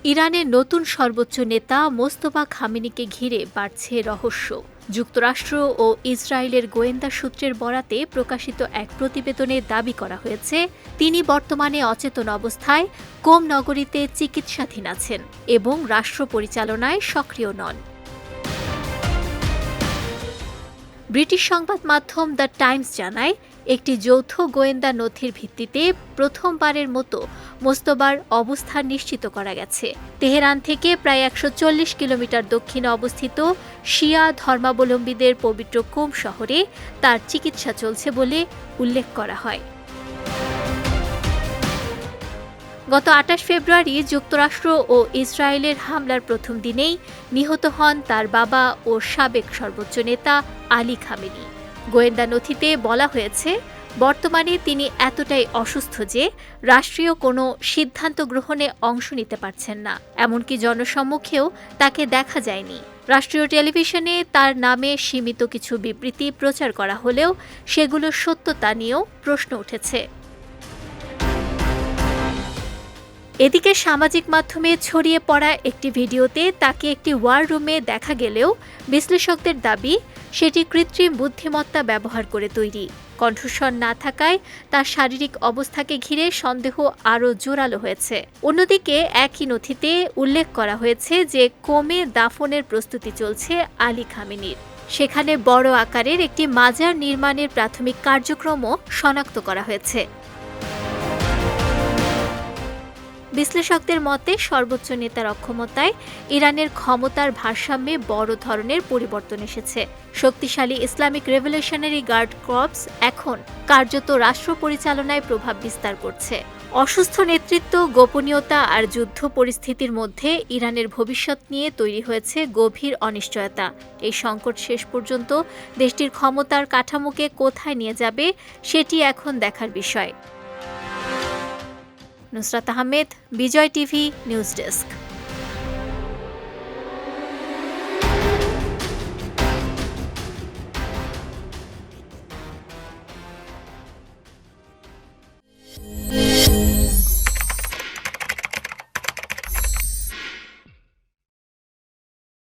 ইরানের নতুন সর্বোচ্চ নেতা মোস্তফা খামেনিকে ঘিরে বাড়ছে রহস্য। যুক্তরাষ্ট্র ও ইসরায়েলের গোয়েন্দা সূত্রের বরাতে প্রকাশিত এক প্রতিবেদনে দাবি করা হয়েছে, তিনি বর্তমানে অচেতন অবস্থায় কোম নগরীতে চিকিৎসাধীন আছেন এবং রাষ্ট্র পরিচালনায় সক্রিয় নন। ব্রিটিশ সংবাদ মাধ্যম দ্য টাইমস জানায়, একটি যৌথ গোয়েন্দা নথির ভিত্তিতে প্রথমবারের মতো মোস্তফার অবস্থান নিশ্চিত করা গেছে। তেহরান থেকে প্রায় ১৪০ কিলোমিটার দক্ষিণে অবস্থিত শিয়া ধর্মাবলম্বীদের পবিত্র কোম শহরে তার চিকিৎসা চলছে বলে উল্লেখ করা হয়। গত ২৮ ফেব্রুয়ারি যুক্তরাষ্ট্র ও ইসরায়েলের হামলার প্রথম দিনেই নিহত হন তার বাবা ও সাবেক সর্বোচ্চ নেতা আলী খামেনি। গোয়েন্দা নথিতে বলা হয়েছে, বর্তমানে তিনি এতটাই অসুস্থ যে রাষ্ট্রীয় কোনো সিদ্ধান্ত গ্রহণে অংশ নিতে পারছেন না, এমনকি জনসম্মুখেও তাকে দেখা যায়নি। রাষ্ট্রীয় টেলিভিশনে তার নামে সীমিত কিছু বিবৃতি প্রচার করা হলেও সেগুলোর সত্যতা নিয়েও প্রশ্ন উঠেছে। এদিকে সামাজিক মাধ্যমে ছড়িয়ে পড়া একটি ভিডিওতে তাকে একটি ওয়ার রুমে দেখা গেলেও বিশ্লেষকদের দাবি সেটি কৃত্রিম বুদ্ধিমত্তা ব্যবহার করে তৈরি। কণ্ঠস্বর না থাকায় তার শারীরিক অবস্থাকে ঘিরে সন্দেহ আরও জোরালো হয়েছে। অন্যদিকে একই নথিতে উল্লেখ করা হয়েছে যে কোমে দাফনের প্রস্তুতি চলছে আলী খামেনির। সেখানে বড় আকারের একটি মাজার নির্মাণের প্রাথমিক কার্যক্রমও শনাক্ত করা হয়েছে। বিশ্লেষকদের মতে, সর্বোচ্চ নেতার অক্ষমতায় ইরানের ক্ষমতার ভারসাম্যে বড় ধরনের পরিবর্তন এসেছে। শক্তিশালী ইসলামিক রেভলিউশনারি গার্ড কর্পস এখন কার্যত রাষ্ট্র পরিচালনায় প্রভাব বিস্তার করছে। অসুস্থ নেতৃত্ব, গোপনীয়তা আর যুদ্ধ পরিস্থিতির মধ্যে ইরানের ভবিষ্যৎ নিয়ে তৈরি হয়েছে গভীর অনিশ্চয়তা। এই সংকট শেষ পর্যন্ত দেশটির ক্ষমতার কাঠামোকে কোথায় নিয়ে যাবে সেটি এখন দেখার বিষয়। নুসরাত আহমেদ, বিজয় টিভি নিউজ ডেস্ক।